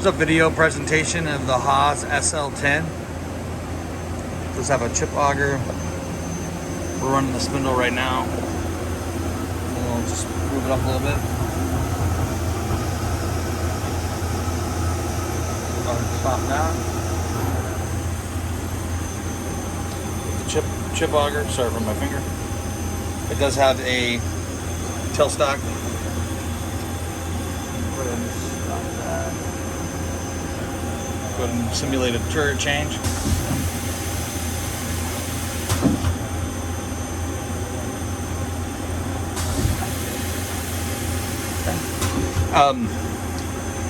It's a video presentation of the Haas SL10. Does have a chip auger. We're running the spindle right now. We'll just move it up a little bit. Go ahead and stop that. The chip auger. Sorry for my finger. It does have a tailstock. Go ahead and stop that. Go ahead and simulate a turret change.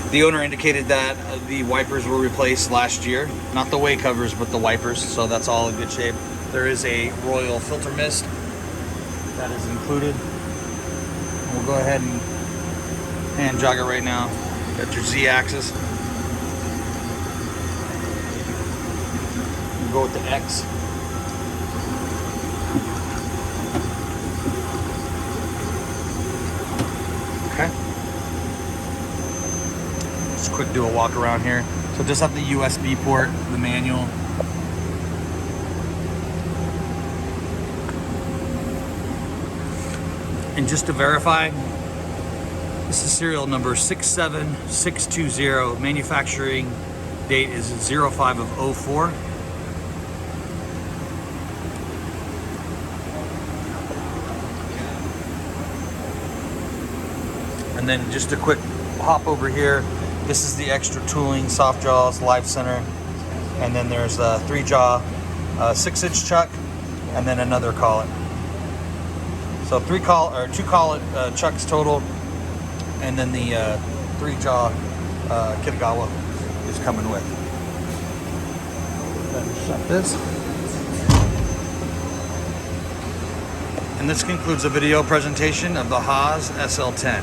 The owner indicated that the wipers were replaced last year. Not the way covers, but the wipers, so that's all in good shape. There is a Royal filter mist that is included. We'll go ahead and hand jog it right now. Got your Z-axis. We'll go with the X. Okay. Just quick do a walk around here. So just have the USB port, the manual. And just to verify, this is serial number 67620. Manufacturing date is 05 of 04. And then just a quick hop over here. This is the extra tooling, soft jaws, live center. And then there's a 3-jaw, 6-inch chuck, and then another collet. So 2 collet chucks total, and then the 3-jaw Kitagawa is coming with. Shut this. And this concludes the video presentation of the Haas SL10.